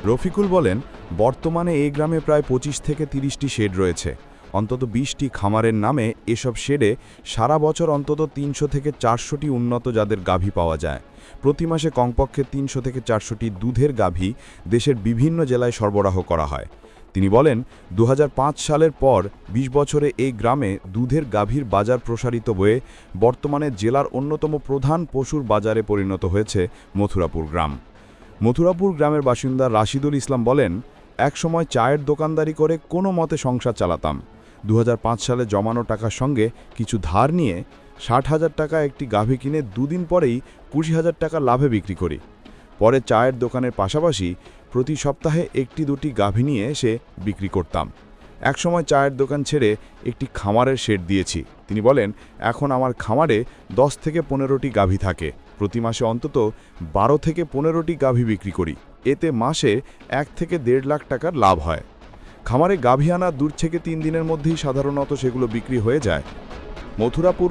রফিকুল বলেন, বর্তমানে এই গ্রামে প্রায় ২৫ থেকে ৩০টি শেড রয়েছে। অন্তত ২০টি খামারের নামে এসব শেডে সারা বছর অন্তত ৩০০ থেকে ৪০০টি উন্নত জাতের গাভী পাওয়া যায়। প্রতি মাসে কমপক্ষে ৩০০ থেকে ৪০০টি দুধের গাভী দেশের বিভিন্ন জেলায় সরবরাহ করা হয়। তিনি বলেন, ২০০৫ সালের পর ২০ বছরে এই গ্রামে দুধের গাভীর বাজার প্রসারিত হয়ে বর্তমানে জেলার অন্যতম প্রধান পশুর বাজারে পরিণত হয়েছে মথুরাপুর গ্রাম। মথুরাপুর গ্রামের বাসিন্দা রাশিদুল ইসলাম বলেন, একসময় চায়ের দোকানদারি করে কোনো মতে সংসার চালাতাম। ২০০৫ সালে জমানো টাকার সঙ্গে কিছু ধার নিয়ে ৬০,০০০ টাকা একটি গাভী কিনে দুদিন পরেই ২০,০০০ টাকা লাভে বিক্রি করি। পরে চায়ের দোকানের পাশাপাশি প্রতি সপ্তাহে একটি দুটি গাভী নিয়ে এসে বিক্রি করতাম। একসময় চায়ের দোকান ছেড়ে একটি খামারের শেড দিয়েছি। তিনি বলেন, এখন আমার খামারে ১০ থেকে ১৫টি গাভী থাকে। প্রতি মাসে অন্তত ১২ থেকে ১৫টি গাভী বিক্রি করি। এতে মাসে ১ থেকে ১.৫ লাখ টাকার লাভ হয়। খামারে গাভী আনা ২ থেকে ৩ দিনের মধ্যেই সাধারণত সেগুলো বিক্রি হয়ে যায়। মথুরাপুর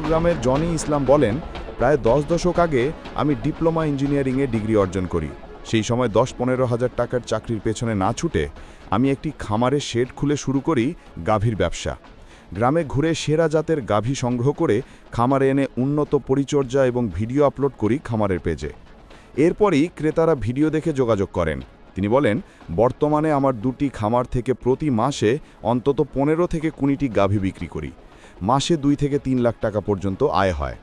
গ্রামের জনি ইসলাম বলেন, প্রায় ১০ দশক আগে আমি ডিপ্লোমা ইঞ্জিনিয়ারিংয়ে ডিগ্রি অর্জন করি। সেই সময় ১০-১৫ হাজার টাকার চাকরির পেছনে না ছুটে আমি একটি খামারের শেড খুলে শুরু করি গাভীর ব্যবসা। গ্রামে ঘুরে সেরা জাতের গাভী সংগ্রহ করে খামারে এনে উন্নত পরিচর্যা এবং ভিডিও আপলোড করি খামারের পেজে। এরপরই ক্রেতারা ভিডিও দেখে যোগাযোগ করেন। তিনি বলেন, বর্তমানে আমার ২টি খামার থেকে প্রতি মাসে অন্তত ১৫ থেকে ২০টি গাভী বিক্রি করি। মাসে ২ থেকে ৩ লাখ টাকা পর্যন্ত আয় হয়।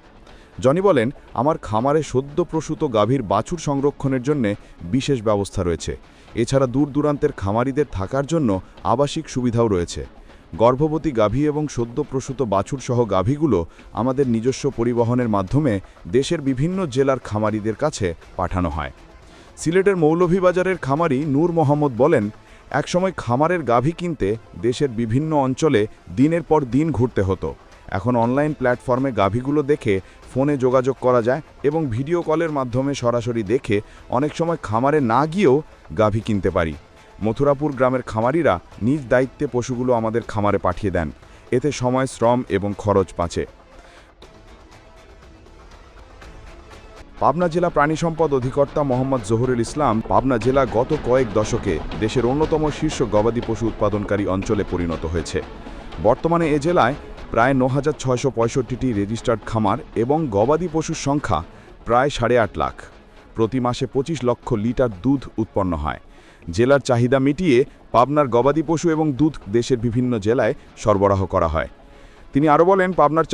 জনি বলেন, আমার খামারে সদ্য প্রসূত গাভীর বাছুর সংরক্ষণের জন্য বিশেষ ব্যবস্থা রয়েছে। এছাড়া দূর দূরান্তের খামারিদের থাকার জন্য আবাসিক সুবিধাও রয়েছে। গর্ভবতী গাভী এবং সদ্য প্রসূত বাছুর সহ গাভীগুলো আমাদের নিজস্ব পরিবহনের মাধ্যমে দেশের বিভিন্ন জেলার খামারিদের কাছে পাঠানো হয়। সিলেটের মৌলভীবাজারের খামারি নূর মোহাম্মদ বলেন, একসময় খামারের গাভী কিনতে দেশের বিভিন্ন অঞ্চলে দিনের পর দিন ঘুরতে হতো। এখন অনলাইন প্ল্যাটফর্মে গাভীগুলো দেখে ফোনে যোগাযোগ করা যায় এবং ভিডিও কলের মাধ্যমে সরাসরি দেখে অনেক সময় খামারে না গিয়েও গাভী কিনতে পারি। মথুরাপুর গ্রামের খামারিরা নিজ দায়িত্বে পশুগুলো আমাদের খামারে পাঠিয়ে দেন। এতে সময়, শ্রম এবং খরচ বাঁচে। পাবনা জেলা প্রাণী সম্পদ অধিকর্তা মোহাম্মদ জহুরুল ইসলাম, পাবনা জেলা গত কয়েক দশকে দেশের অন্যতম শীর্ষ গবাদি পশু উৎপাদনকারী অঞ্চলে পরিণত হয়েছে। বর্তমানে এ জেলায় প্রায় ৯,৬৬৫টি রেজিস্টার্ড খামার এবং গবাদি পশুর সংখ্যা প্রায় ৮.৫ লাখ। প্রতি মাসে ২৫ লক্ষ লিটার দুধ উৎপন্ন হয়। জেলার চাহিদা মিটিয়ে পাবনার গবাদি পশু এবং দুধ দেশের বিভিন্ন জেলায় সরবরাহ করা হয়। তিনি আরও বলেন, পাবনার